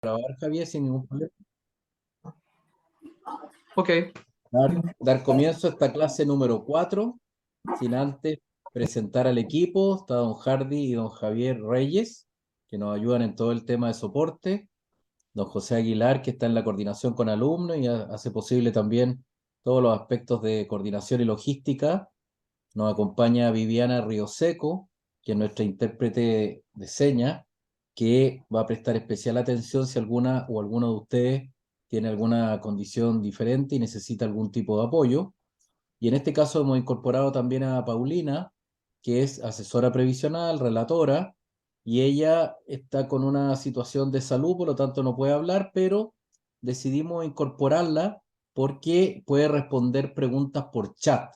Grabar, Javier, sin ningún problema. Ok. Dar comienzo a esta clase número 4, sin antes presentar al equipo. Está don Hardy y don Javier Reyes, que nos ayudan en todo el tema de soporte. Don José Aguilar, que está en la coordinación con alumnos y hace posible también todos los aspectos de coordinación y logística. Nos acompaña Viviana Rioseco, que es nuestra intérprete de señas, que va a prestar especial atención si alguna o alguno de ustedes tiene alguna condición diferente y necesita algún tipo de apoyo. Y en este caso hemos incorporado también a Paulina, que es asesora previsional, relatora, y ella está con una situación de salud, por lo tanto no puede hablar, pero decidimos incorporarla porque puede responder preguntas por chat.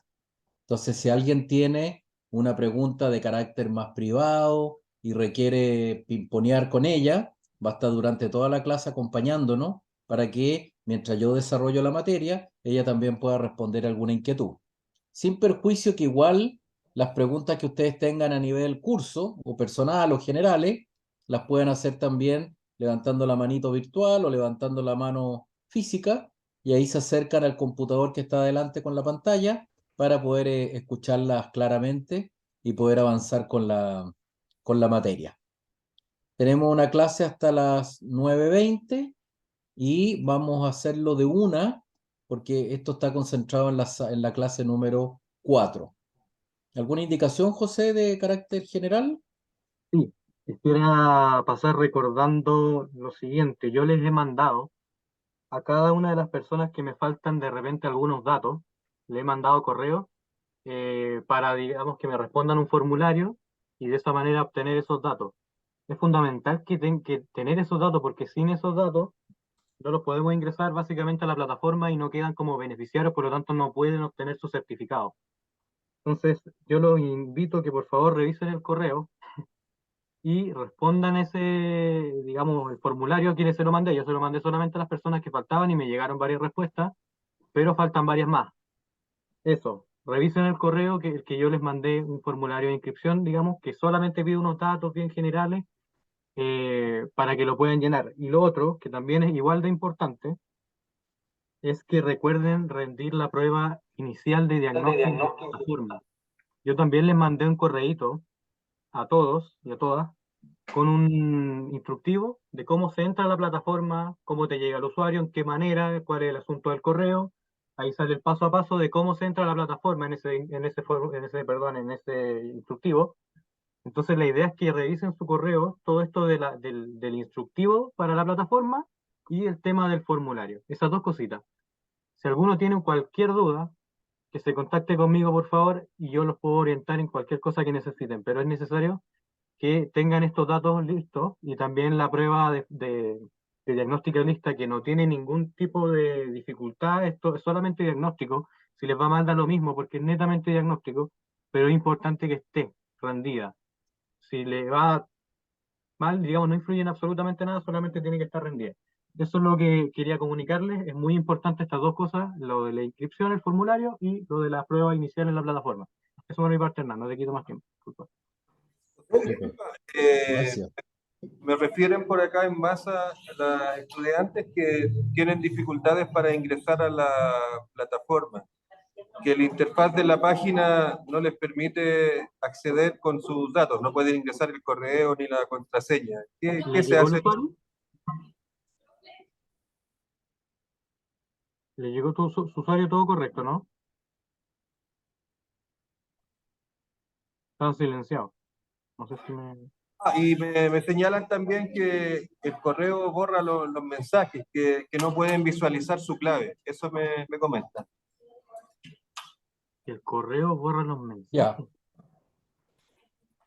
Entonces, si alguien tiene una pregunta de carácter más privado y requiere pimponear con ella, va a estar durante toda la clase acompañándonos para que, mientras yo desarrollo la materia, ella también pueda responder alguna inquietud. Sin perjuicio que igual las preguntas que ustedes tengan a nivel curso o personal o generales, las pueden hacer también levantando la manito virtual o levantando la mano física, y ahí se acercan al computador que está adelante con la pantalla para poder escucharlas claramente y poder avanzar con la materia. Tenemos una clase hasta las 9:20 y vamos a hacerlo de una, porque esto está concentrado en la clase número 4. ¿Alguna indicación, José, de carácter general? Sí, quisiera pasar recordando lo siguiente. Yo les he mandado a cada una de las personas que me faltan de repente algunos datos, le he mandado correo para, digamos, que me respondan un formulario y de esa manera obtener esos datos. Es fundamental que tener esos datos porque sin esos datos no los podemos ingresar básicamente a la plataforma y no quedan como beneficiarios, por lo tanto no pueden obtener su certificado. Entonces, yo los invito a que por favor revisen el correo y respondan ese, digamos, el formulario a quienes se lo mandé. Yo se lo mandé solamente a las personas que faltaban y me llegaron varias respuestas, pero faltan varias más. Eso, revisen el correo que yo les mandé un formulario de inscripción, digamos, que solamente pide unos datos bien generales para que lo puedan llenar. Y lo otro, que también es igual de importante, es que recuerden rendir la prueba inicial de diagnóstico de la plataforma. Yo también les mandé un correíto a todos y a todas con un instructivo de cómo se entra a la plataforma, cómo te llega el usuario, en qué manera, cuál es el asunto del correo. Ahí sale el paso a paso de cómo se entra a la plataforma perdón, en ese instructivo. Entonces la idea es que revisen su correo, todo esto del instructivo para la plataforma y el tema del formulario. Esas dos cositas. Si alguno tiene cualquier duda, que se contacte conmigo, por favor, y yo los puedo orientar en cualquier cosa que necesiten, pero es necesario que tengan estos datos listos y también la prueba de diagnóstica lista que no tiene ningún tipo de dificultad, esto es solamente diagnóstico, si les va mal da lo mismo porque es netamente diagnóstico, pero es importante que esté rendida. Si le va mal, digamos, no influye en absolutamente nada, solamente tiene que estar rendida. Eso es lo que quería comunicarles, es muy importante estas dos cosas, lo de la inscripción, el formulario y lo de la prueba inicial en la plataforma. Eso por mi parte, Hernán, no te quito más tiempo. Disculpa. Súper. Eh, Gracias. Me refieren por acá en masa a las estudiantes que tienen dificultades para ingresar a la plataforma, que la interfaz de la página no les permite acceder con sus datos, no pueden ingresar el correo ni la contraseña. ¿Qué ¿Le se llegó el hace? usuario? Le llegó su usuario todo correcto, ¿no? Están silenciados. No sé si me... Y me señalan también que el correo borra los mensajes, que no pueden visualizar su clave. Eso me comentan. El correo borra los Ya, mensajes.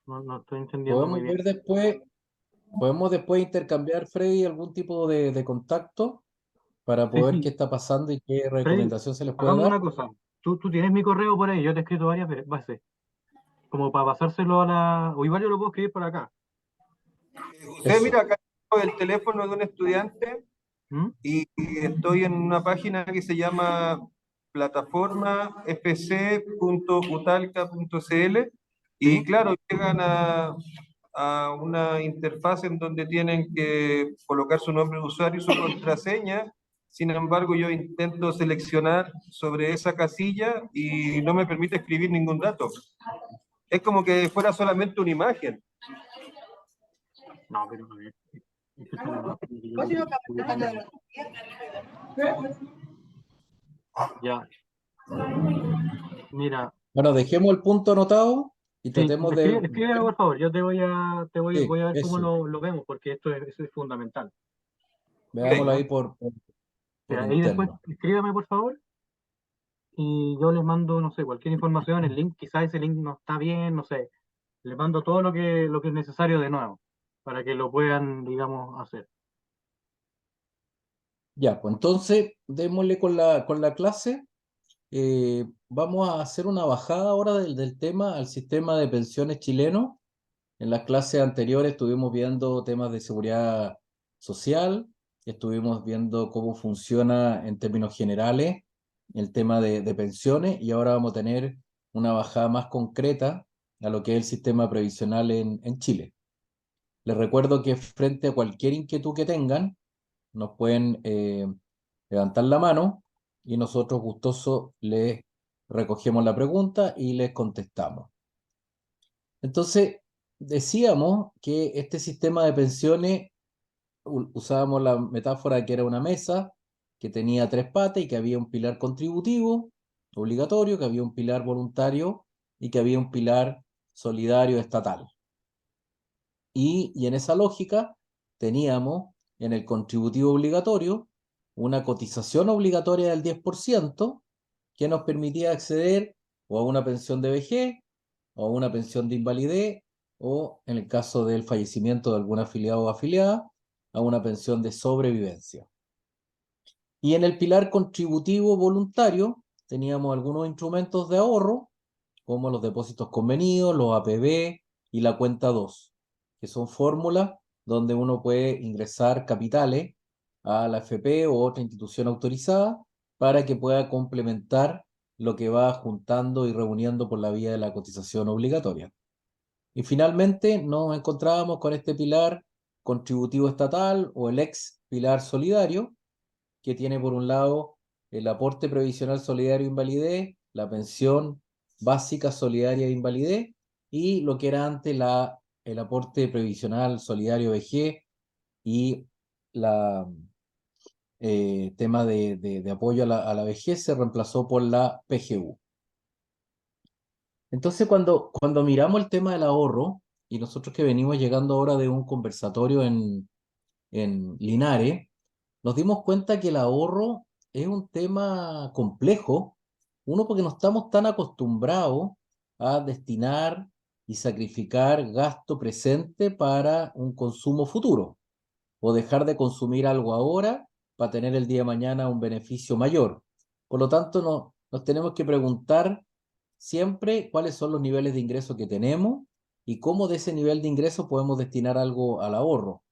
No estoy entendiendo muy podemos bien. ver después, podemos después intercambiar, Freddy, algún tipo de contacto para Sí, poder qué sí. está pasando y qué Freddy, recomendación se les puede hagamos dar. una cosa. Tú tienes mi correo por ahí, yo te he escrito varias veces. Como para pasárselo a la... O igual yo lo puedo escribir por acá. José, mira, Eso. acá tengo el teléfono de un estudiante ¿Mm? y estoy en una página que se llama plataformafc.utalca.cl y Sí. claro, llegan a una interfaz en donde tienen que colocar su nombre de usuario y su contraseña. Sin embargo, yo intento seleccionar sobre esa casilla y no me permite escribir ningún dato. Es como que fuera solamente una imagen. No, pero a ver, esta es la imagen que yo necesito. Ya, mira, Bueno, dejemos el punto anotado y sí, tratemos de... escríbelo por favor, yo Sí, voy a ver cómo eso. lo vemos, porque eso es fundamental. Veámoslo ahí ¿Ya? por Ahí después interno. escríbame por favor y yo les mando, no sé, cualquier información, el link, quizás ese link no está bien, no sé, les mando todo lo que es necesario de nuevo, para que lo puedan, digamos, hacer. Ya, pues entonces démosle con la clase. Vamos a hacer una bajada ahora del tema al sistema de pensiones chileno. En las clases anteriores estuvimos viendo temas de seguridad social, estuvimos viendo cómo funciona en términos generales el tema de pensiones y ahora vamos a tener una bajada más concreta a lo que es el sistema previsional en Chile. Les recuerdo que frente a cualquier inquietud que tengan, nos pueden levantar la mano y nosotros gustosos les recogemos la pregunta y les contestamos. Entonces, decíamos que este sistema de pensiones, usábamos la metáfora de que era una mesa que tenía tres patas y que había un pilar contributivo obligatorio, que había un pilar voluntario y que había un pilar solidario estatal. Y en esa lógica teníamos en el contributivo obligatorio una cotización obligatoria del 10% que nos permitía acceder o a una pensión de vejez o a una pensión de invalidez o, en el caso del fallecimiento de algún afiliado o afiliada, a una pensión de sobrevivencia. Y en el pilar contributivo voluntario teníamos algunos instrumentos de ahorro, como los depósitos convenidos, los APB y la cuenta 2, que son fórmulas donde uno puede ingresar capitales a la AFP o otra institución autorizada para que pueda complementar lo que va juntando y reuniendo por la vía de la cotización obligatoria. Y finalmente nos encontrábamos con este pilar contributivo estatal o el ex pilar solidario, que tiene por un lado el aporte previsional solidario de invalidez, la pensión básica solidaria de invalidez y lo que era antes el aporte previsional solidario vejez y la tema de apoyo a la vejez se reemplazó por la PGU. Entonces, cuando miramos el tema del ahorro, y nosotros que venimos llegando ahora de un conversatorio en Linares, nos dimos cuenta que el ahorro es un tema complejo, uno porque no estamos tan acostumbrados a destinar y sacrificar gasto presente para un consumo futuro, o dejar de consumir algo ahora para tener el día de mañana un beneficio mayor. Por lo tanto, nos tenemos que preguntar siempre cuáles son los niveles de ingreso que tenemos y cómo de ese nivel de ingreso podemos destinar algo al ahorro.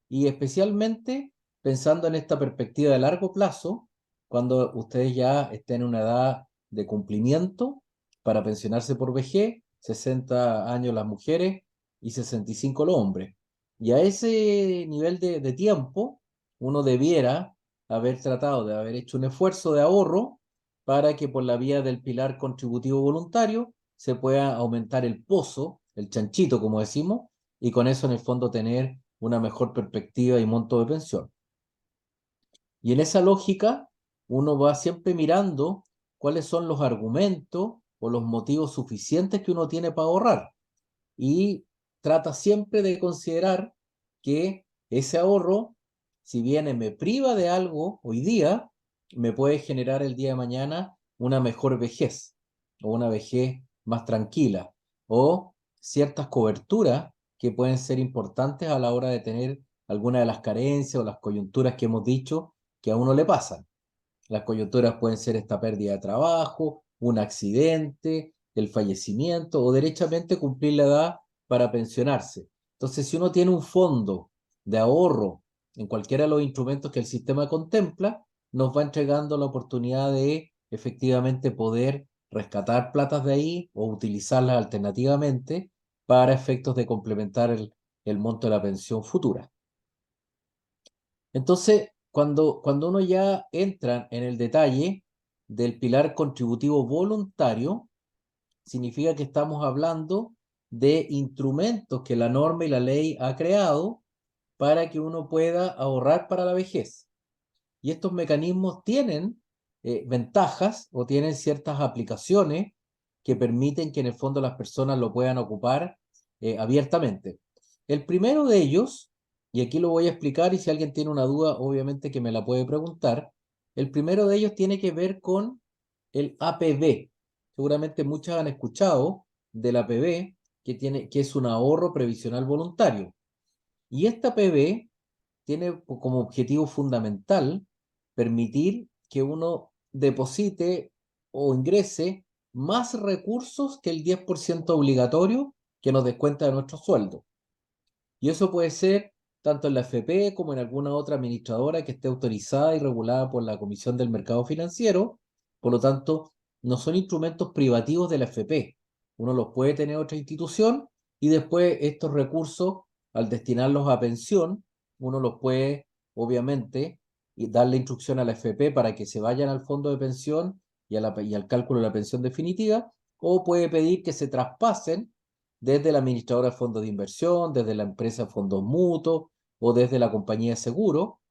Y especialmente pensando en esta perspectiva de largo plazo, cuando ustedes ya estén en una edad de cumplimiento para pensionarse por vejez, 60 años las mujeres y 65 los hombres. Y a ese nivel de tiempo, uno debiera haber tratado de haber hecho un esfuerzo de ahorro para que por la vía del pilar contributivo voluntario se pueda aumentar el pozo, el chanchito, como decimos, y con eso en el fondo tener una mejor perspectiva y monto de pensión. Y en esa lógica, uno va siempre mirando cuáles son los argumentos o los motivos suficientes que uno tiene para ahorrar. Y trata siempre de considerar que ese ahorro, si bien me priva de algo hoy día, me puede generar el día de mañana una mejor vejez o una vejez más tranquila o ciertas coberturas que pueden ser importantes a la hora de tener alguna de las carencias o las coyunturas que hemos dicho que a uno le pasan. Las coyunturas pueden ser esta pérdida de trabajo, un accidente, el fallecimiento o derechamente cumplir la edad para pensionarse. Entonces, si uno tiene un fondo de ahorro en cualquiera de los instrumentos que el sistema contempla, nos va entregando la oportunidad de efectivamente poder rescatar platas de ahí o utilizarlas alternativamente para efectos de complementar el monto de la pensión futura. Entonces, cuando uno ya entra en el detalle del pilar contributivo voluntario, significa que estamos hablando de instrumentos que la norma y la ley ha creado para que uno pueda ahorrar para la vejez. Y estos mecanismos tienen ventajas o tienen ciertas aplicaciones que permiten que en el fondo las personas lo puedan ocupar abiertamente. El primero de ellos, y aquí lo voy a explicar y si alguien tiene una duda, obviamente que me la puede preguntar, el primero de ellos tiene que ver con el APB. Seguramente muchos han escuchado del APB, que es un ahorro previsional voluntario. Y esta APB tiene como objetivo fundamental permitir que uno deposite o ingrese más recursos que el 10% obligatorio que nos descuenta de nuestro sueldo. Y eso puede ser tanto en la FP como en alguna otra administradora que esté autorizada y regulada por la Comisión del Mercado Financiero. Por lo tanto, no son instrumentos privativos de la FP. Uno los puede tener otra institución y después estos recursos, al destinarlos a pensión, uno los puede, obviamente, y darle instrucción a la FP para que se vayan al fondo de pensión y al cálculo de la pensión definitiva, o puede pedir que se traspasen desde la administradora de fondos de inversión, desde la empresa de fondos mutuos o desde la compañía de seguro,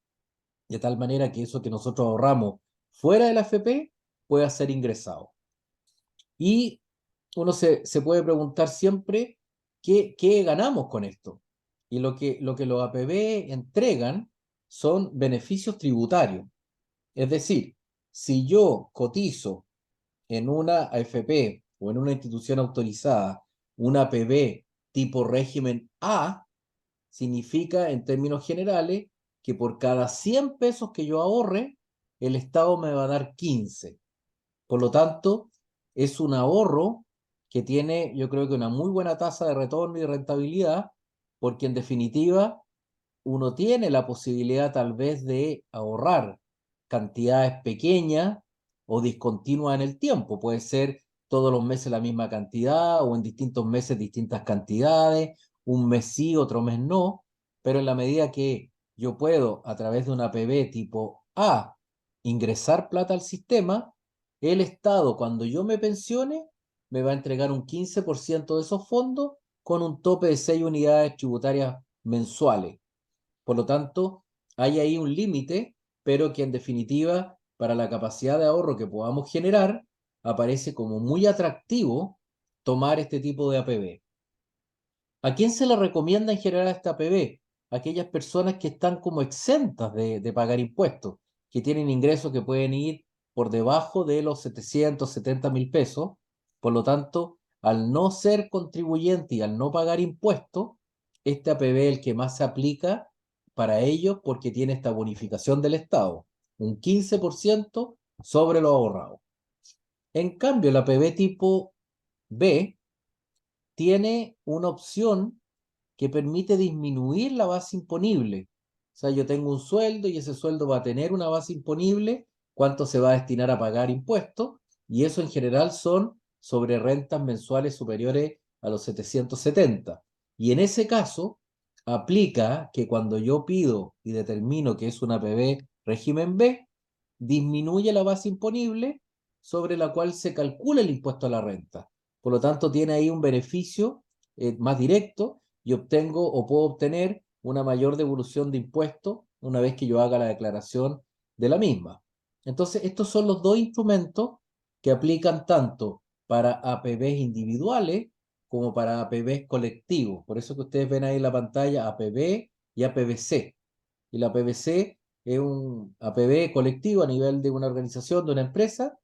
de tal manera que eso que nosotros ahorramos fuera de la AFP pueda ser ingresado. Y uno se puede preguntar siempre qué ganamos con esto. Y lo que los APB entregan son beneficios tributarios. Es decir, si yo cotizo en una AFP o en una institución autorizada, una APB tipo régimen A, significa en términos generales que por cada 100 pesos que yo ahorre, el Estado me va a dar 15. Por lo tanto, es un ahorro que tiene, yo creo que una muy buena tasa de retorno y rentabilidad, porque en definitiva uno tiene la posibilidad tal vez de ahorrar cantidades pequeñas o discontinuas en el tiempo. Puede ser todos los meses la misma cantidad o en distintos meses distintas cantidades, un mes sí, otro mes no, pero en la medida que yo puedo a través de una PB tipo A ingresar plata al sistema, el Estado cuando yo me pensione me va a entregar un 15% de esos fondos con un tope de 6 unidades tributarias mensuales. Por lo tanto, hay ahí un límite, pero que en definitiva, para la capacidad de ahorro que podamos generar, aparece como muy atractivo tomar este tipo de APB. ¿A quién se le recomienda en general esta APB? Aquellas personas que están como exentas de pagar impuestos, que tienen ingresos que pueden ir por debajo de los 770.000 pesos. Por lo tanto, al no ser contribuyente y al no pagar impuestos, este APB es el que más se aplica para ellos porque tiene esta bonificación del Estado, un 15% sobre lo ahorrado. En cambio, la APB tipo B tiene una opción que permite disminuir la base imponible. O sea, yo tengo un sueldo y ese sueldo va a tener una base imponible, cuánto se va a destinar a pagar impuestos, y eso en general son sobre rentas mensuales superiores a los 770. Y en ese caso, aplica que cuando yo pido y determino que es una PB régimen B, disminuye la base imponible sobre la cual se calcula el impuesto a la renta. Por lo tanto, tiene ahí un beneficio más directo y obtengo o puedo obtener una mayor devolución de impuestos una vez que yo haga la declaración de la misma. Entonces, estos son los dos instrumentos que aplican tanto para APBs individuales como para APBs colectivos. Por eso que ustedes ven ahí en la pantalla APB y APBC. Y la APBC es un APB colectivo a nivel de una organización, de una empresa,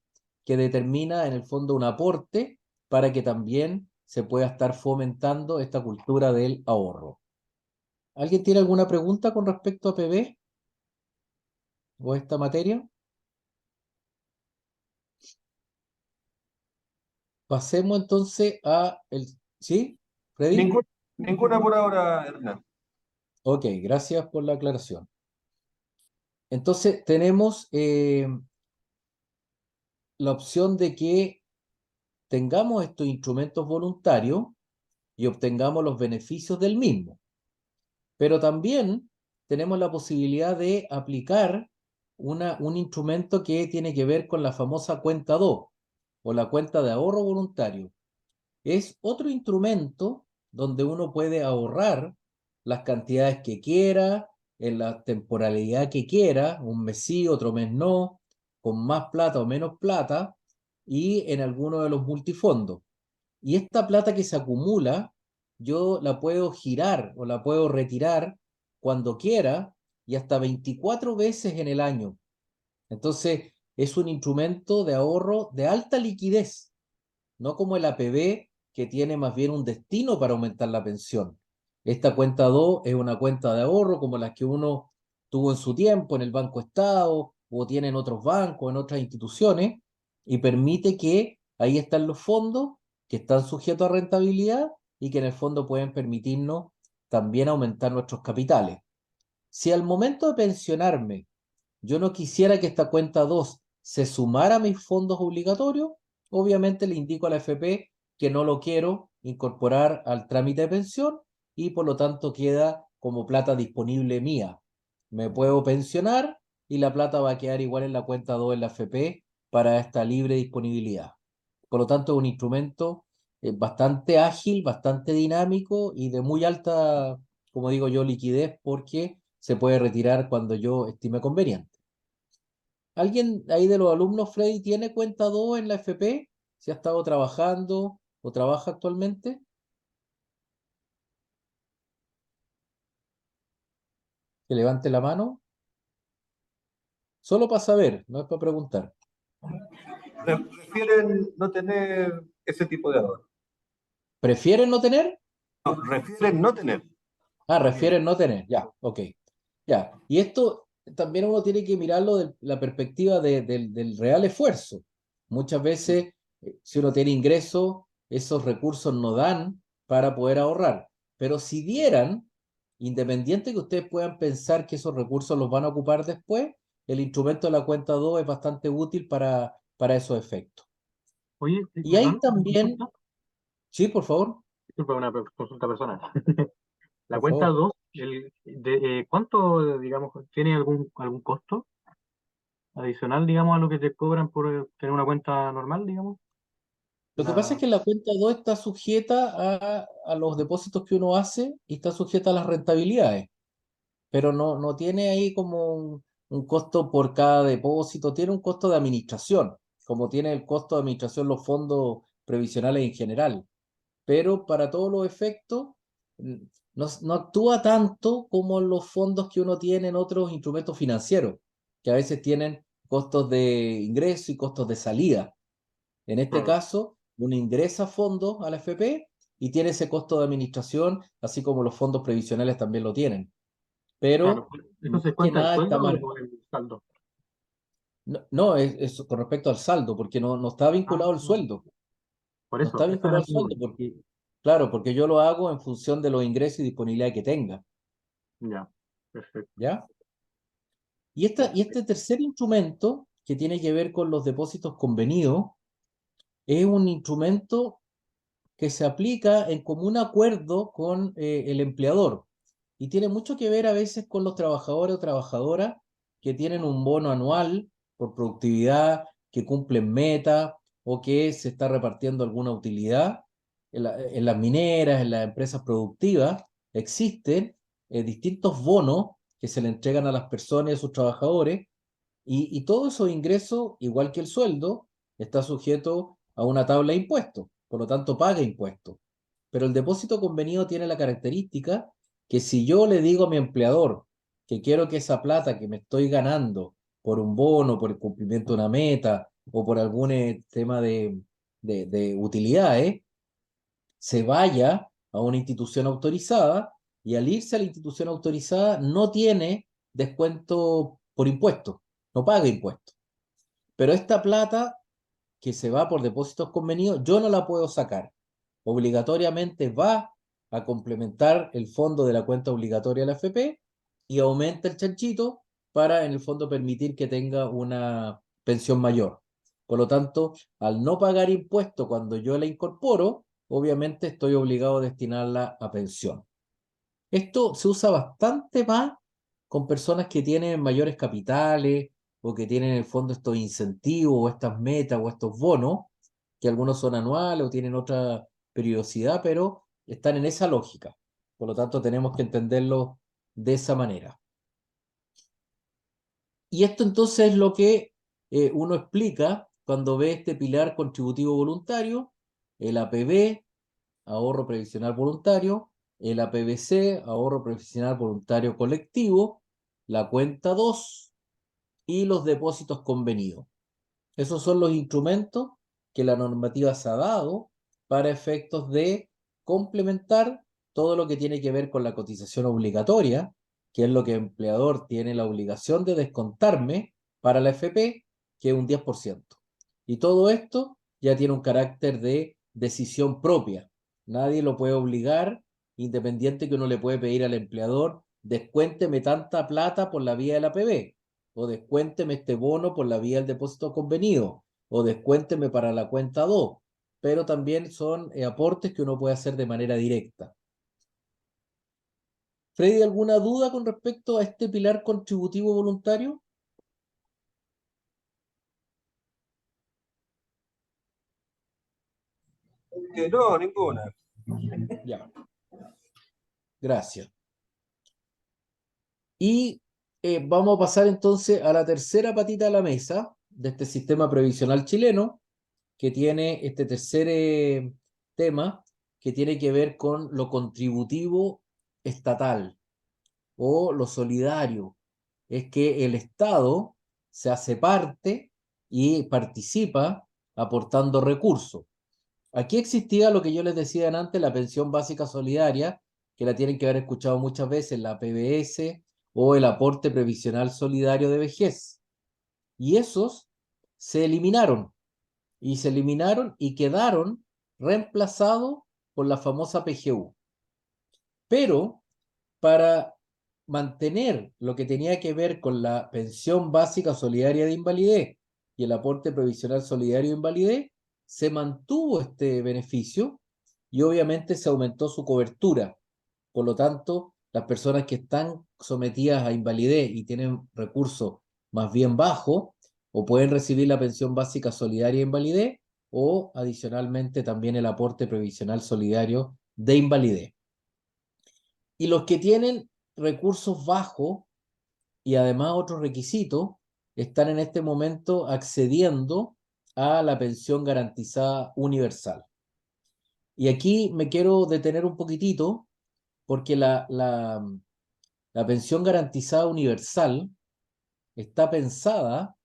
que determina en el fondo un aporte para que también se pueda estar fomentando esta cultura del ahorro. ¿Alguien tiene alguna pregunta con respecto a APB o esta materia? Pasemos entonces a el... ¿Sí? ¿Freddy? Ninguna por ahora, Hernán. Ok, gracias por la aclaración. Entonces tenemos la opción de que tengamos estos instrumentos voluntarios y obtengamos los beneficios del mismo. Pero también tenemos la posibilidad de aplicar un instrumento que tiene que ver con la famosa cuenta 2 o la cuenta de ahorro voluntario. Es otro instrumento donde uno puede ahorrar las cantidades que quiera, en la temporalidad que quiera, un mes sí, otro mes no, con más plata o menos plata, y en alguno de los multifondos. Y esta plata que se acumula, yo la puedo girar o la puedo retirar cuando quiera y hasta 24 veces en el año. Entonces, es un instrumento de ahorro de alta liquidez, no como el APB, que tiene más bien un destino para aumentar la pensión. Esta cuenta 2 es una cuenta de ahorro como las que uno tuvo en su tiempo en el Banco Estado o tiene en otros bancos, en otras instituciones, y permite que ahí están los fondos que están sujetos a rentabilidad y que en el fondo pueden permitirnos también aumentar nuestros capitales. Si al momento de pensionarme yo no quisiera que esta cuenta 2 se sumara a mis fondos obligatorios, obviamente le indico a la AFP que no lo quiero incorporar al trámite de pensión y por lo tanto queda como plata disponible mía. Me puedo pensionar y la plata va a quedar igual en la cuenta 2 en la AFP para esta libre disponibilidad. Por lo tanto, es un instrumento bastante ágil, bastante dinámico y de muy alta, como digo yo, liquidez porque se puede retirar cuando yo estime conveniente. ¿Alguien ahí de los alumnos, Freddy, tiene cuenta 2 en la FP? ¿Si ha estado trabajando o trabaja actualmente? Que levante la mano. Solo para saber, no es para preguntar. Prefieren no tener ese tipo de ahorro. ¿Prefieren no tener? No, refieren no tener. Ah, refieren no tener. Ya, ok. Ya. Y esto también uno tiene que mirarlo de la perspectiva del real esfuerzo. Muchas veces, si uno tiene ingresos, esos recursos no dan para poder ahorrar. Pero si dieran, independiente que ustedes puedan pensar que esos recursos los van a ocupar después, el instrumento de la cuenta 2 es bastante útil para esos efectos. Oye, Y hay perdón, una también, consulta. sí, por favor, Disculpa, una consulta personal. La por cuenta favor. 2, ¿cuánto, digamos, tiene algún costo adicional, digamos, a lo que te cobran por tener una cuenta normal, digamos? Lo que pasa es La, que la cuenta 2 está sujeta a los depósitos que uno hace y está sujeta a las rentabilidades, pero no tiene ahí como un costo por cada depósito, tiene un costo de administración, como tiene el costo de administración los fondos previsionales en general, pero para todos los efectos mm, no actúa tanto como los fondos que uno tiene en otros instrumentos financieros, que a veces tienen costos de ingreso y costos de salida. En este claro, caso, uno ingresa fondos a la FP y tiene ese costo de administración, así como los fondos previsionales también lo tienen. claro. Pero ¿Esto más se que cuenta el nada está sueldo más. o el saldo? No, es con respecto al saldo, porque no está Ah, vinculado al sueldo. por No eso, está esa vinculado era al mi sueldo, duda. porque, claro, porque yo lo hago en función de los ingresos y disponibilidad que tenga. Ya, perfecto, ¿Ya? Y este perfecto. tercer instrumento, que tiene que ver con los depósitos convenidos, es un instrumento que se aplica en común acuerdo con el empleador y tiene mucho que ver a veces con los trabajadores o trabajadoras que tienen un bono anual por productividad, que cumplen metas o que se está repartiendo alguna utilidad. En las mineras, en las empresas productivas, existen distintos bonos que se le entregan a las personas y a sus trabajadores y todos esos ingresos, igual que el sueldo, está sujeto a una tabla de impuestos, por lo tanto paga impuestos. Pero el depósito convenido tiene la característica que si yo le digo a mi empleador que quiero que esa plata que me estoy ganando por un bono, por el cumplimiento de una meta o por algún tema de utilidades, se vaya a una institución autorizada y al irse a la institución autorizada no tiene descuento por impuestos, no paga impuestos. Pero esta plata que se va por depósitos convenidos, yo no la puedo sacar. Obligatoriamente va a complementar el fondo de la cuenta obligatoria de la FP y aumenta el chanchito para en el fondo permitir que tenga una pensión mayor. Por lo tanto, al no pagar impuesto cuando yo la incorporo, obviamente estoy obligado a destinarla a pensión. Esto se usa bastante más con personas que tienen mayores capitales o que tienen en el fondo estos incentivos o estas metas o estos bonos, que algunos son anuales o tienen otra periodicidad, pero están en esa lógica. Por lo tanto, tenemos que entenderlo de esa manera. Y esto entonces es lo que uno explica cuando ve este pilar contributivo voluntario, el APB, ahorro previsional voluntario, el APBC, ahorro previsional voluntario colectivo, la cuenta 2 y los depósitos convenidos. Esos son los instrumentos que la normativa se ha dado para efectos de complementar todo lo que tiene que ver con la cotización obligatoria, que es lo que el empleador tiene la obligación de descontarme para la FP, que es un 10%. Y todo esto ya tiene un carácter de decisión propia. Nadie lo puede obligar, independiente que uno le puede pedir al empleador, descuénteme tanta plata por la vía del APB, o descuénteme este bono por la vía del depósito convenido, o descuénteme para la cuenta 2, pero también son aportes que uno puede hacer de manera directa. Freddy, ¿alguna duda con respecto a este pilar contributivo voluntario? No, ninguna. Ya, gracias. Y vamos a pasar entonces a la tercera patita de la mesa de este sistema previsional chileno, que tiene este tercer tema, que tiene que ver con lo contributivo estatal o lo solidario. Es que el Estado se hace parte y participa aportando recursos. Aquí existía lo que yo les decía antes, la pensión básica solidaria, que la tienen que haber escuchado muchas veces, la PBS o el aporte previsional solidario de vejez. Y esos se eliminaron y quedaron reemplazados por la famosa PGU. Pero para mantener lo que tenía que ver con la pensión básica solidaria de invalidez y el aporte previsional solidario de invalidez, se mantuvo este beneficio y obviamente se aumentó su cobertura. Por lo tanto, las personas que están sometidas a invalidez y tienen recursos más bien bajos, o pueden recibir la pensión básica solidaria de invalidez, o adicionalmente también el aporte previsional solidario de invalidez. Y los que tienen recursos bajos y además otros requisitos, están en este momento accediendo a la pensión garantizada universal. Y aquí me quiero detener un poquitito porque la pensión garantizada universal está pensada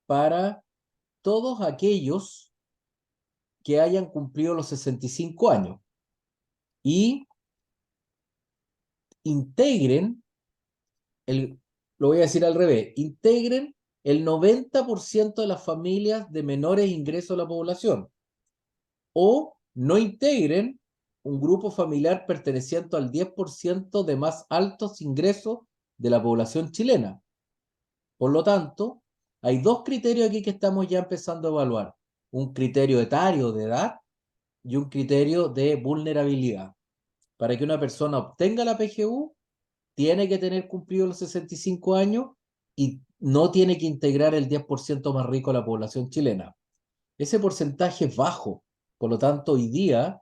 para todos aquellos que hayan cumplido los 65 años y integren, lo voy a decir al revés, integren el 90% de las familias de menores ingresos a la población, o no integren un grupo familiar perteneciente al 10% de más altos ingresos de la población chilena. Por lo tanto, hay dos criterios aquí que estamos ya empezando a evaluar. Un criterio etario de edad y un criterio de vulnerabilidad. Para que una persona obtenga la PGU, tiene que tener cumplido los 65 años y no tiene que integrar el 10% más rico de la población chilena. Ese porcentaje es bajo. Por lo tanto, hoy día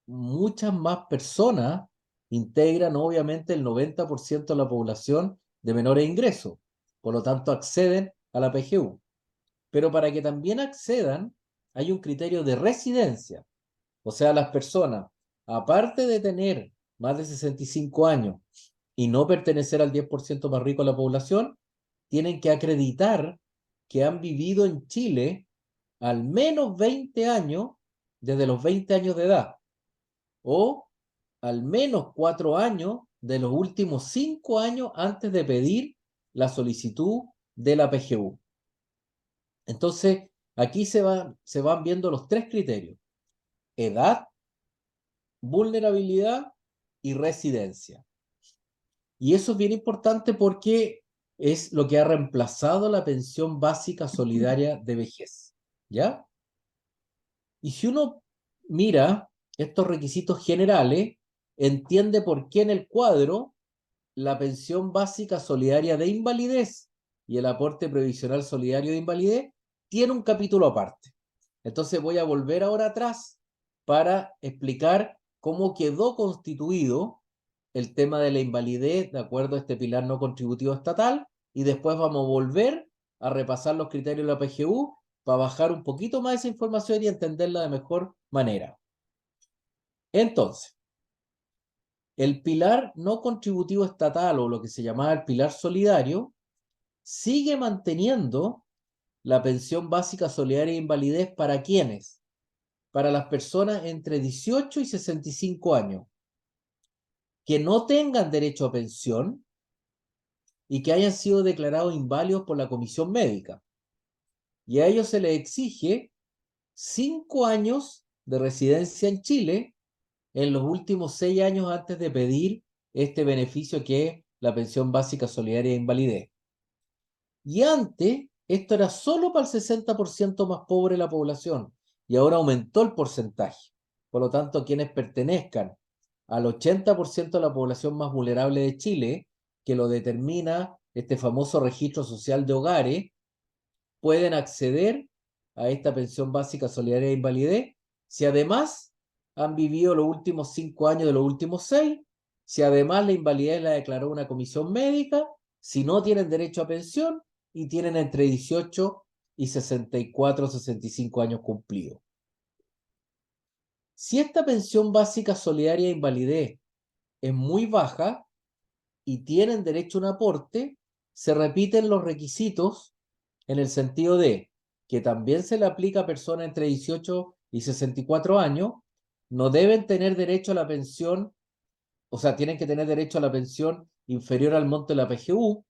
muchas más personas integran obviamente el 90% de la población de menores ingresos. Por lo tanto, acceden a la PGU. Pero para que también accedan, hay un criterio de residencia. O sea, las personas, aparte de tener más de 65 años y no pertenecer al 10% más rico de la población, tienen que acreditar que han vivido en Chile al menos 20 años desde los 20 años de edad, o al menos 4 años de los últimos 5 años antes de pedir la solicitud de la PGU. Entonces, aquí se van viendo los tres criterios: edad, vulnerabilidad y residencia. Y eso es bien importante porque es lo que ha reemplazado la pensión básica solidaria de vejez, ¿ya? Y si uno mira estos requisitos generales, entiende por qué en el cuadro la pensión básica solidaria de invalidez y el aporte previsional solidario de invalidez tiene un capítulo aparte. Entonces voy a volver ahora atrás para explicar cómo quedó constituido el tema de la invalidez de acuerdo a este pilar no contributivo estatal, y después vamos a volver a repasar los criterios de la PGU para bajar un poquito más esa información y entenderla de mejor manera. Entonces, el pilar no contributivo estatal, o lo que se llamaba el pilar solidario, sigue manteniendo la pensión básica solidaria de invalidez para ¿quiénes? Para las personas entre 18 y 65 años que no tengan derecho a pensión y que hayan sido declarados inválidos por la comisión médica. Y a ellos se les exige 5 años de residencia en Chile en los últimos 6 años antes de pedir este beneficio que es la pensión básica solidaria de invalidez. Y antes, esto era solo para el 60% más pobre de la población, y ahora aumentó el porcentaje. Por lo tanto, quienes pertenezcan al 80% de la población más vulnerable de Chile, que lo determina este famoso registro social de hogares, pueden acceder a esta pensión básica solidaria de invalidez si además han vivido los últimos 5 años de los últimos 6, si además la invalidez la declaró una comisión médica, si no tienen derecho a pensión y tienen entre 18 y 64 o 65 años cumplidos. Si esta pensión básica solidaria de invalidez es muy baja y tienen derecho a un aporte, se repiten los requisitos en el sentido de que también se le aplica a personas entre 18 y 64 años, no deben tener derecho a la pensión, o sea, tienen que tener derecho a la pensión inferior al monto de la PGU,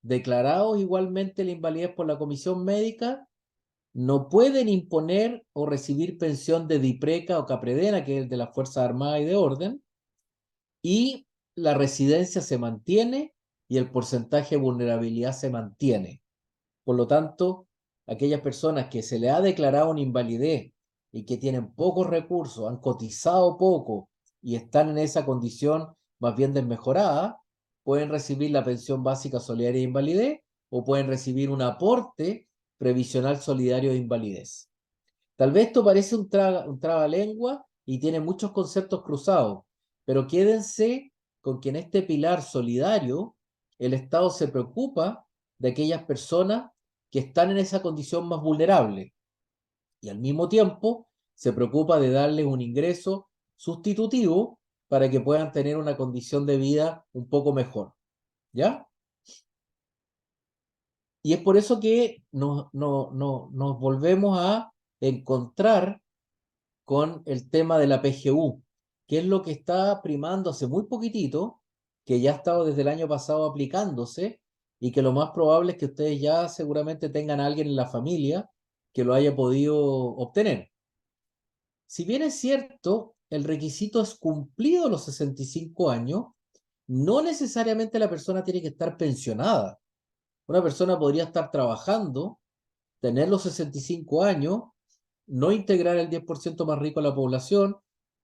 declarados igualmente la invalidez por la comisión médica, no pueden imponer o recibir pensión de DIPRECA o CAPREDENA, que es el de las Fuerzas Armadas y de Orden, y la residencia se mantiene y el porcentaje de vulnerabilidad se mantiene. Por lo tanto, aquellas personas que se le ha declarado una invalidez y que tienen pocos recursos, han cotizado poco y están en esa condición más bien desmejorada, pueden recibir la pensión básica solidaria de invalidez o pueden recibir un aporte previsional solidario de invalidez. Tal vez esto parece un trabalengua y tiene muchos conceptos cruzados, pero quédense con que en este pilar solidario el Estado se preocupa de aquellas personas que están en esa condición más vulnerable y al mismo tiempo se preocupa de darles un ingreso sustitutivo para que puedan tener una condición de vida un poco mejor. ¿Ya? Y es por eso que nos volvemos a encontrar con el tema de la PGU, que es lo que está primando hace muy poquitito, que ya ha estado desde el año pasado aplicándose y que lo más probable es que ustedes ya seguramente tengan a alguien en la familia que lo haya podido obtener. Si bien es cierto, el requisito es cumplido a los 65 años, no necesariamente la persona tiene que estar pensionada. Una persona podría estar trabajando, tener los 65 años, no integrar el 10% más rico de la población,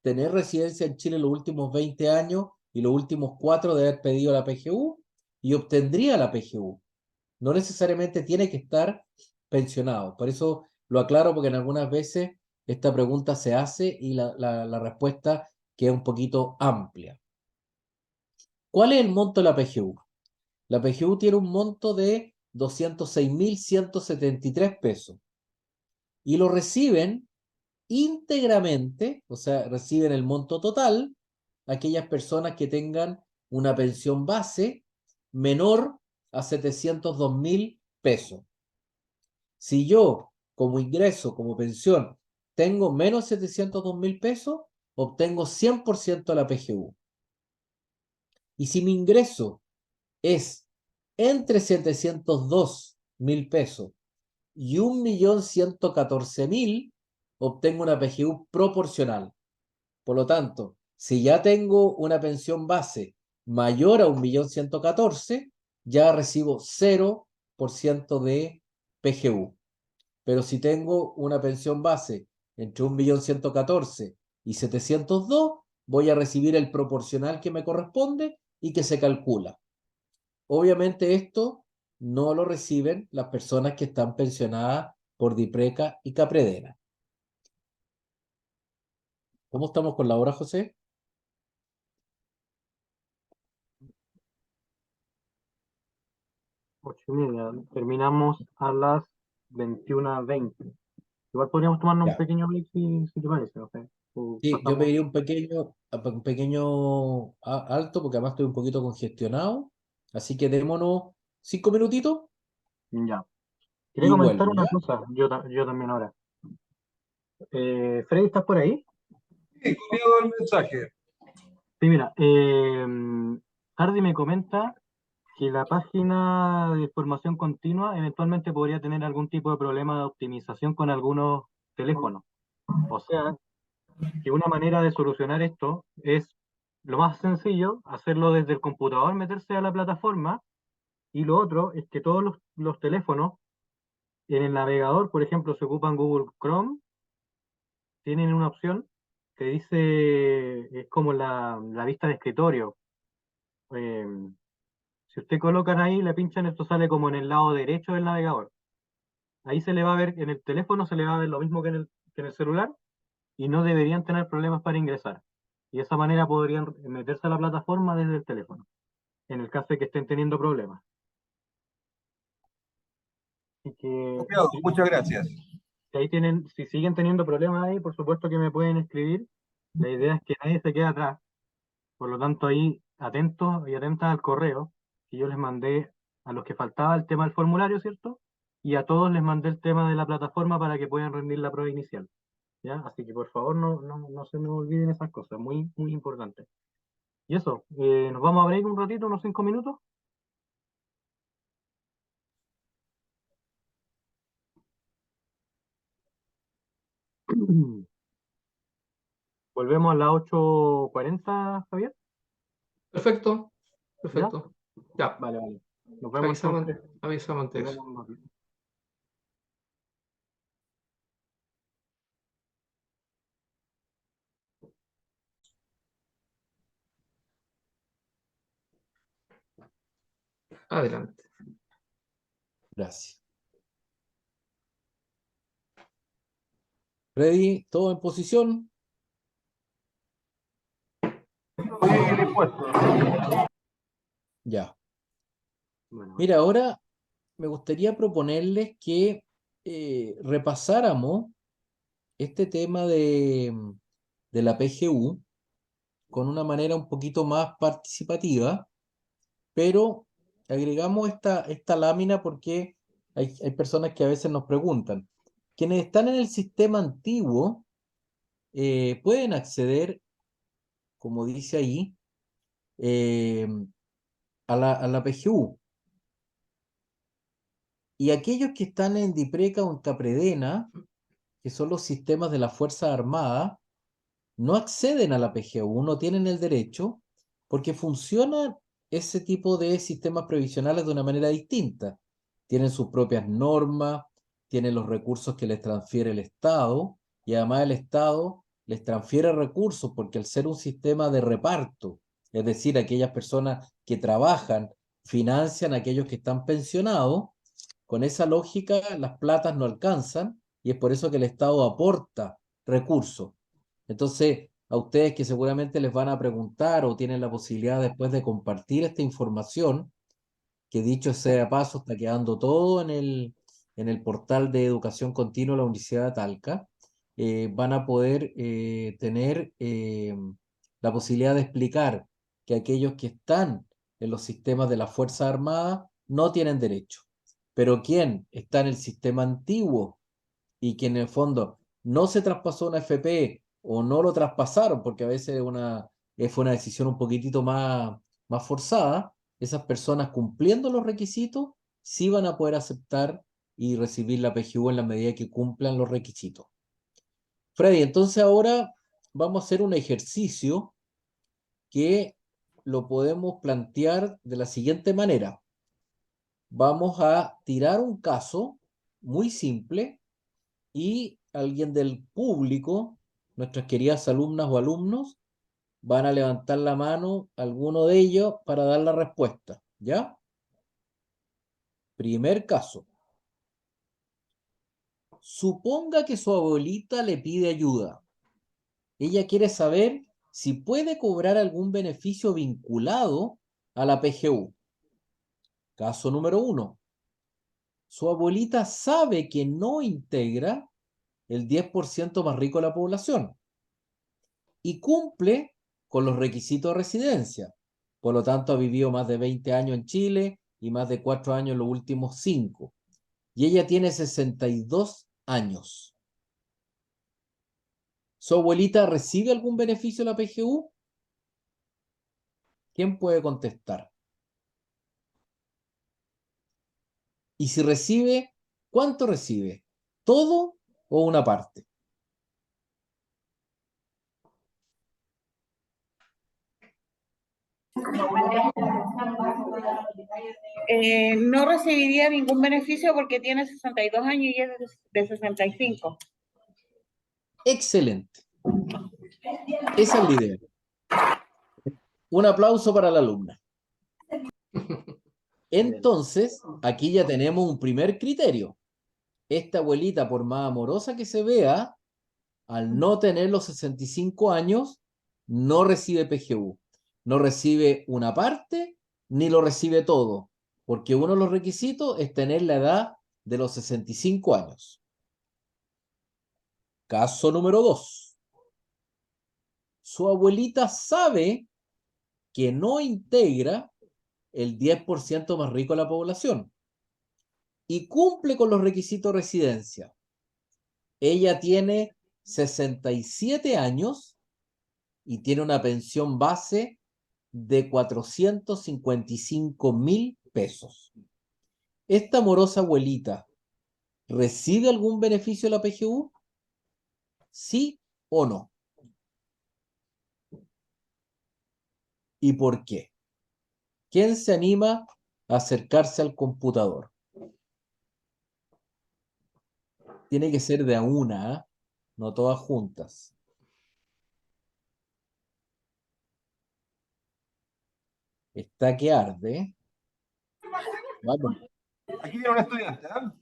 tener residencia en Chile los últimos 20 años y los últimos 4 de haber pedido la PGU y obtendría la PGU. No necesariamente tiene que estar pensionado. Por eso lo aclaro, porque en algunas veces esta pregunta se hace y la respuesta queda un poquito amplia. ¿Cuál es el monto de la PGU? La PGU tiene un monto de 206.173 pesos y lo reciben íntegramente, o sea, reciben el monto total aquellas personas que tengan una pensión base menor a 702.000 pesos. Si yo, como ingreso, como pensión, tengo menos de 702.000 pesos, obtengo 100% de la PGU. Y si mi ingreso es entre 702.000 pesos y 1.114.000, obtengo una PGU proporcional. Por lo tanto, si ya tengo una pensión base mayor a 1.114.000, ya recibo 0% de PGU. Pero si tengo una pensión base entre 1.114.000 y 702, voy a recibir el proporcional que me corresponde y que se calcula. Obviamente esto no lo reciben las personas que están pensionadas por DIPRECA y CAPREDENA. ¿Cómo estamos con la hora, José? 8:30. Terminamos a las 21:20. Igual podríamos tomarnos un Ya. pequeño break si te parece, no sé. O Sí, yo pasamos. pediría un pequeño alto porque además estoy un poquito congestionado. Así que démonos 5 minutitos Ya. Quería y comentar vuelvo, una ¿ya? cosa, yo también ahora. Freddy, ¿estás por ahí? Sí, conmigo el mensaje. Sí, mira, Hardy me comenta que la página de formación continua eventualmente podría tener algún tipo de problema de optimización con algunos teléfonos. O sea, que una manera de solucionar esto es lo más sencillo, hacerlo desde el computador, meterse a la plataforma, y lo otro es que todos los teléfonos en el navegador, por ejemplo, se ocupan Google Chrome, tienen una opción que dice, es como la vista de escritorio. Eh, si usted colocan ahí, le pinchan, esto sale como en el lado derecho del navegador. Ahí se le va a ver, en el teléfono se le va a ver lo mismo que en el celular, y no deberían tener problemas para ingresar. Y de esa manera podrían meterse a la plataforma desde el teléfono, en el caso de que estén teniendo problemas. Así que Copiado, muchas gracias. si ahí tienen, si siguen teniendo problemas ahí, por supuesto que me pueden escribir. La idea es que nadie se quede atrás. Por lo tanto, ahí atentos y atentas al correo que yo les mandé a los que faltaba el tema del formulario, ¿cierto? Y a todos les mandé el tema de la plataforma para que puedan rendir la prueba inicial. ¿Ya? Así que por favor no se me olviden esas cosas, muy, muy importante. Y eso, nos vamos a break un ratito, unos 5 minutos. Volvemos a las 8:40, Javier. Perfecto, ¿Ya? perfecto. Ya, Vale, vale. Nos vemos avísame, entonces. avísame Nos antes. vemos en un ratito. Adelante. Gracias. Freddy, todo en posición. El impuesto. Ya. Bueno, Mira, ahora me gustaría proponerles que repasáramos este tema de la PGU con una manera un poquito más participativa, pero agregamos esta lámina porque hay personas que a veces nos preguntan. Quienes están en el sistema antiguo pueden acceder, como dice ahí, eh, a la PGU. Y aquellos que están en DIPRECA o en CAPREDENA, que son los sistemas de la Fuerza Armada, no acceden a la PGU, no tienen el derecho, porque funciona ese tipo de sistemas previsionales de una manera distinta. Tienen sus propias normas, tienen los recursos que les transfiere el Estado, y además el Estado les transfiere recursos porque al ser un sistema de reparto, es decir, aquellas personas que trabajan financian a aquellos que están pensionados, con esa lógica las platas no alcanzan y es por eso que el Estado aporta recursos. Entonces, a ustedes que seguramente les van a preguntar o tienen la posibilidad después de compartir esta información, que dicho sea de paso, está quedando todo en el portal de educación continua de la Universidad de Talca, van a poder tener la posibilidad de explicar que aquellos que están en los sistemas de las Fuerzas Armadas no tienen derecho, pero quien está en el sistema antiguo y que en el fondo no se traspasó una FP o no lo traspasaron, porque a veces fue una decisión un poquitito más forzada, esas personas cumpliendo los requisitos sí van a poder aceptar y recibir la PGU en la medida que cumplan los requisitos. Freddy, entonces ahora vamos a hacer un ejercicio que lo podemos plantear de la siguiente manera. Vamos a tirar un caso muy simple y alguien del público nuestras queridas alumnas o alumnos van a levantar la mano, alguno de ellos, para dar la respuesta. ¿Ya? Primer caso. Suponga que su abuelita le pide ayuda. Ella quiere saber si puede cobrar algún beneficio vinculado a la PGU. Caso número 1. Su abuelita sabe que no integra el 10% más rico de la población y cumple con los requisitos de residencia. Por lo tanto, ha vivido más de 20 años en Chile y más de 4 años en los últimos 5. Y ella tiene 62 años. ¿Su abuelita recibe algún beneficio de la PGU? ¿Quién puede contestar? Y si recibe, ¿cuánto recibe? ¿Todo o una parte? No recibiría ningún beneficio porque tiene 62 años y es de 65. Excelente. Esa es la idea. Un aplauso para la alumna. Entonces, aquí ya tenemos un primer criterio. Esta abuelita, por más amorosa que se vea, al no tener los 65 años, no recibe PGU. No recibe una parte, ni lo recibe todo, porque uno de los requisitos es tener la edad de los 65 años. Caso número 2. Su abuelita sabe que no integra el 10% más rico de la población y cumple con los requisitos de residencia. Ella tiene 67 años y tiene una pensión base de 455.000 pesos. ¿Esta amorosa abuelita recibe algún beneficio de la PGU? ¿Sí o no? ¿Y por qué? ¿Quién se anima a acercarse al computador? Tiene que ser de a una, ¿eh? No todas juntas. Está que arde. Vamos. Aquí viene un estudiante, ¿ah?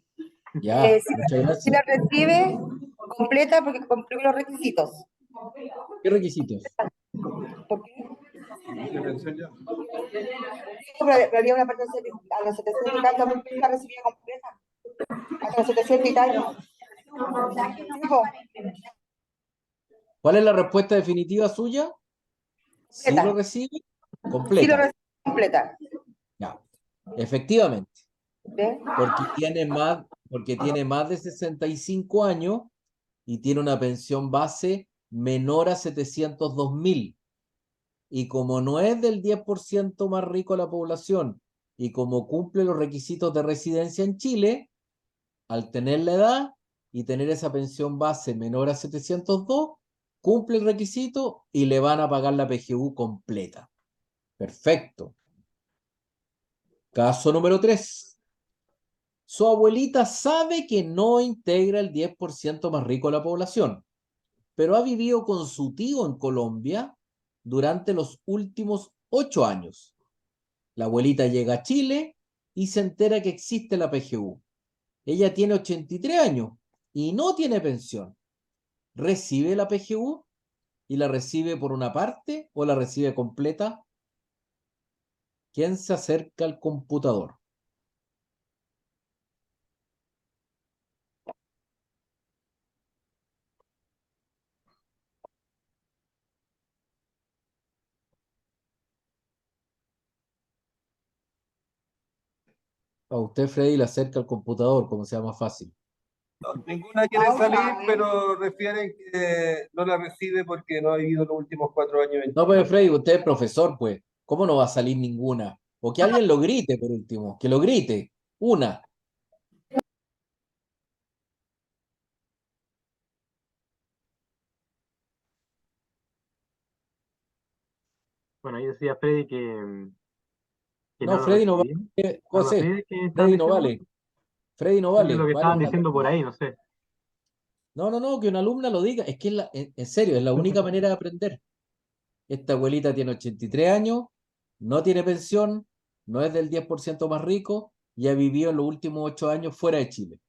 Ya, muchas Si la gracias. recibe completa porque cumplió los requisitos. ¿Qué requisitos? ¿Por qué? ¿Tiene pensión ya? Pero había una parte a los 700 y tantos mil pesos la recibía completa. Hasta los 700 y tantos. ¿Cuál es la respuesta definitiva suya? ¿Sí lo Completa. recibe? Sí lo Completa. recibe completa. Ya. Efectivamente. ¿Ve? Porque tiene más de 65 años y tiene una pensión base menor a 702.000. Y como no es del 10% más rico de la población y como cumple los requisitos de residencia en Chile, al tener la edad y tener esa pensión base menor a 702, cumple el requisito y le van a pagar la PGU completa. Perfecto. Caso número 3. Su abuelita sabe que no integra el 10% más rico de la población, pero ha vivido con su tío en Colombia durante los últimos 8 años. La abuelita llega a Chile y se entera que existe la PGU. Ella tiene 83 años y no tiene pensión. ¿Recibe la PGU y la recibe por una parte o la recibe completa? ¿Quién se acerca al computador? A usted, Freddy, le acerca al computador, como sea más fácil. No, ninguna quiere salir, pero refieren que no la recibe porque no ha vivido los últimos 4 años en No, Chile. pues, Freddy, usted es profesor, pues. ¿Cómo no va a salir ninguna? O que alguien lo grite, por último. Que lo grite. Una. Bueno, ahí decía Freddy que no No, lo Freddy no recibía. vale. Algo así José, que estaban Freddy no diciendo. vale. Freddy no Eso es lo vale. que Vale estaban una diciendo por persona. ahí, no sé. No, que una alumna lo diga. Es que en serio, es la única manera de aprender. Esta abuelita tiene 83 años, no tiene pensión, no es del 10% más rico y ha vivido en los últimos 8 años fuera de Chile.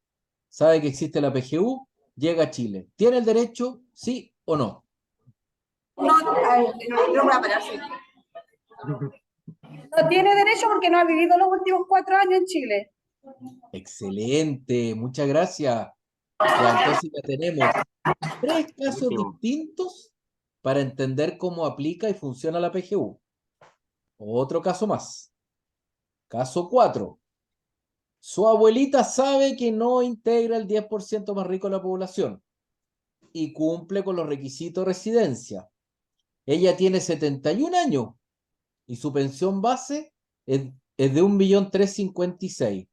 Sabe que existe la PGU, llega a Chile. ¿Tiene el derecho, sí o no? No, no voy a pararse. No tiene derecho porque no ha vivido los últimos 4 años en Chile. Excelente, muchas gracias. Ya, entonces ya tenemos 3 casos Buenísimo. distintos para entender cómo aplica y funciona la PGU. Otro caso más. Caso 4. Su abuelita sabe que no integra el 10% más rico de la población y cumple con los requisitos de residencia. Ella tiene 71 años y su pensión base es de 1.356.000.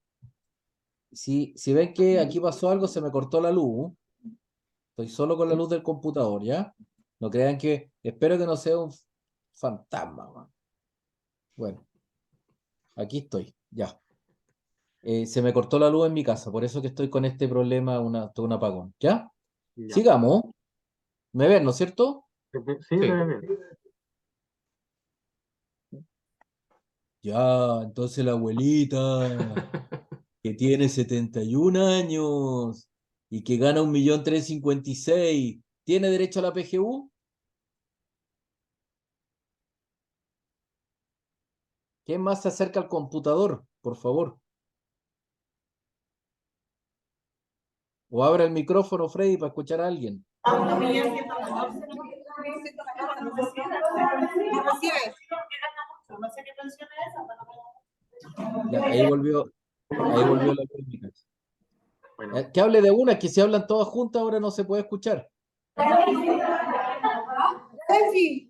Si ven que aquí pasó algo, se me cortó la luz. Estoy solo con la luz del computador, ¿ya? No crean que... Espero que no sea un fantasma, man. Bueno, aquí estoy, ya. Se me cortó la luz en mi casa, por eso que estoy con este problema, un apagón, ¿ya? Ya. Sigamos. ¿Me ven, no es cierto? Sí, Sí. te ve bien. Ya, entonces la abuelita que tiene 71 años y que gana 1.356.000, ¿tiene derecho a la PGU? ¿Quién más se acerca al computador, por favor? O abra el micrófono, Freddy, para escuchar a alguien. No recibe. Ya, ahí volvió la técnica. Bueno, Que hable de una, que si hablan todas juntas ahora no se puede escuchar. Delphi.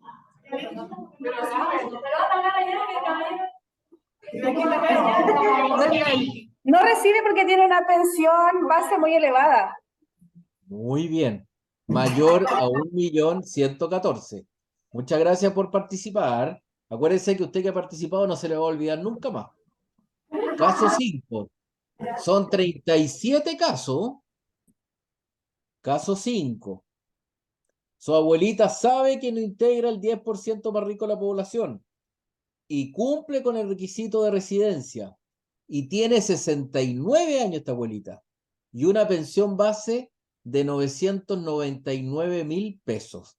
No recibe porque tiene una pensión base muy elevada. Muy bien. Mayor a 1.114.000. Muchas gracias por participar. Acuérdense que usted que ha participado no se le va a olvidar nunca más. Caso 5. Son 37 casos. Caso 5. Su abuelita sabe que no integra el 10% más rico de la población y cumple con el requisito de residencia. Y tiene 69 años esta abuelita. Y una pensión base de 999.000 pesos.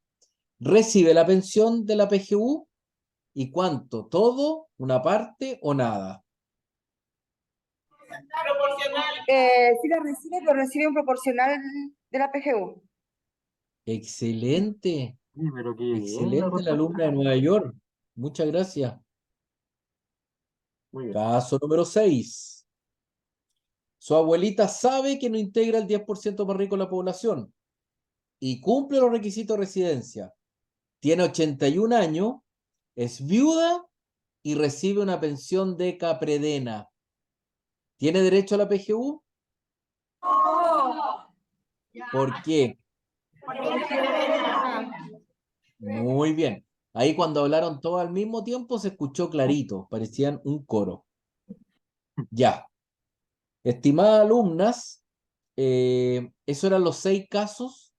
¿Recibe la pensión de la PGU? ¿Y cuánto? ¿Todo? ¿Una parte o nada? Sí la recibe, pero recibe un proporcional de la PGU. Excelente. sí, pero qué bien la Excelente la respuesta. alumna de Nueva York. Muchas gracias. Muy bien. Caso número 6. Su abuelita sabe que no integra el 10% más rico de la población y cumple los requisitos de residencia. Tiene 81 años, es viuda y recibe una pensión de Capredena. ¿Tiene derecho a la PGU? ¿Por qué? Muy bien. Ahí cuando hablaron todos al mismo tiempo se escuchó clarito, parecían un coro. Ya. Estimadas alumnas, esos eran los 6 casos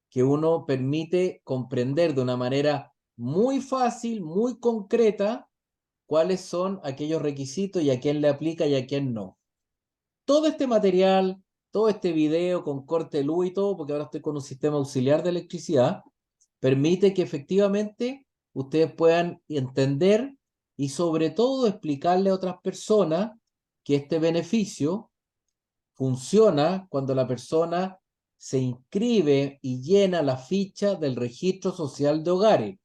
que uno permite comprender de una manera muy fácil, muy concreta, cuáles son aquellos requisitos y a quién le aplica y a quién no. Todo este material, todo este video con corte de luz y todo, porque ahora estoy con un sistema auxiliar de electricidad, permite que efectivamente ustedes puedan entender y sobre todo explicarle a otras personas que este beneficio funciona cuando la persona se inscribe y llena la ficha del registro social de hogares.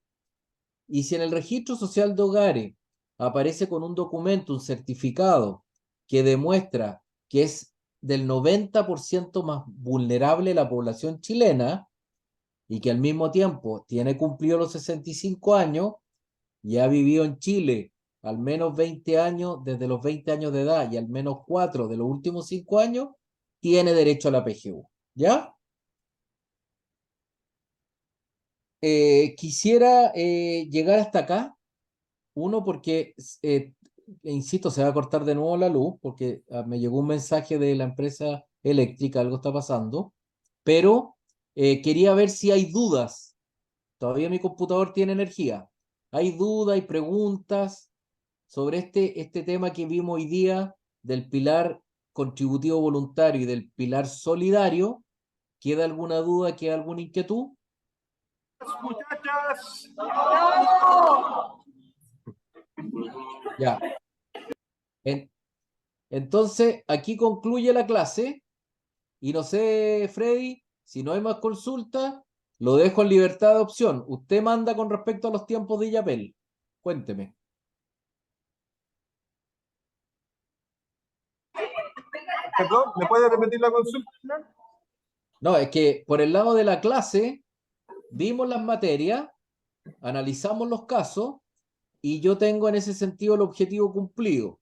Y si en el registro social de hogares aparece con un documento, un certificado que demuestra que es del 90% más vulnerable la población chilena y que al mismo tiempo tiene cumplido los 65 años y ha vivido en Chile al menos 20 años desde los 20 años de edad y al menos 4 de los últimos 5 años, tiene derecho a la PGU. ¿Ya? Quisiera llegar hasta acá. Uno, porque, insisto, se va a cortar de nuevo la luz, porque me llegó un mensaje de la empresa eléctrica, algo está pasando. pero quería ver si hay dudas. Todavía mi computador tiene energía. ¿Hay dudas, hay preguntas sobre este tema que vimos hoy día del pilar contributivo voluntario y del pilar solidario? ¿Queda alguna duda, queda alguna inquietud? Muchachas, Ya. Entonces, aquí concluye la clase. Y no sé, Freddy, si no hay más consultas, lo dejo en libertad de opción. Usted manda con respecto a los tiempos de Yapel. Cuénteme. perdón, ¿me puede repetir la consulta? No, es que por el lado de la clase, vimos las materias, analizamos los casos y yo tengo en ese sentido el objetivo cumplido.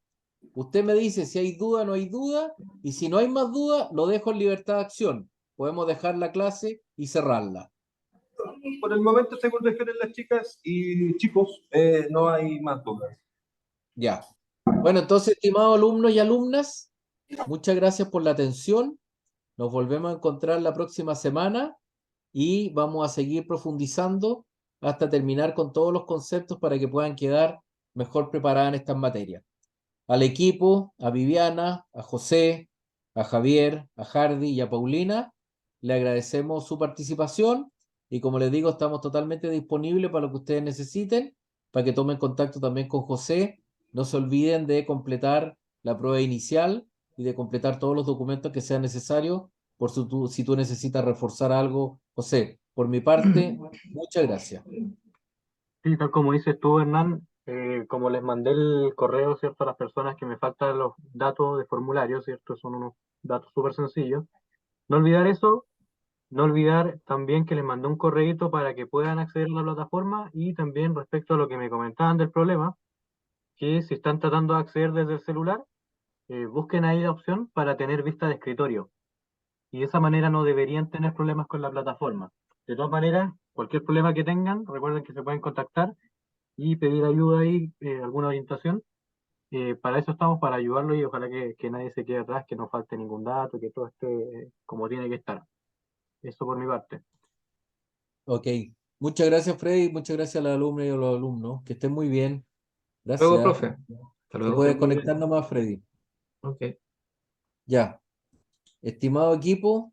Usted me dice si hay duda o no hay duda, y si no hay más duda, lo dejo en libertad de acción. Podemos dejar la clase y cerrarla. Por el momento, según refieren las chicas y chicos, no hay más dudas. Ya. Bueno, entonces, estimados alumnos y alumnas, muchas gracias por la atención. Nos volvemos a encontrar la próxima semana y vamos a seguir profundizando hasta terminar con todos los conceptos para que puedan quedar mejor preparadas en estas materias. Al equipo, a Viviana, a José, a Javier, a Hardy y a Paulina, le agradecemos su participación y como les digo, estamos totalmente disponibles para lo que ustedes necesiten, para que tomen contacto también con José. No se olviden de completar la prueba inicial y de completar todos los documentos que sean necesarios si tú necesitas reforzar algo, José. Por mi parte, muchas gracias. Sí, tal como dices tú, Hernán, como les mandé el correo, ¿cierto? A las personas que me faltan los datos de formulario, ¿cierto? Son unos datos súper sencillos. No olvidar eso, no olvidar también que les mandé un correíto para que puedan acceder a la plataforma y también respecto a lo que me comentaban del problema, que si están tratando de acceder desde el celular, busquen ahí la opción para tener vista de escritorio. Y de esa manera no deberían tener problemas con la plataforma. De todas maneras, cualquier problema que tengan, recuerden que se pueden contactar y pedir ayuda ahí, alguna orientación. Para eso estamos, para ayudarlo y ojalá que nadie se quede atrás, que no falte ningún dato, que todo esté como tiene que estar. Eso por mi parte. Ok. Muchas gracias, Freddy. Muchas gracias a las alumnas y a los alumnos. Que estén muy bien. Luego, Gracias. profe. Hasta Se luego. puede conectar nomás, Freddy. Ok. Ya. Estimado equipo,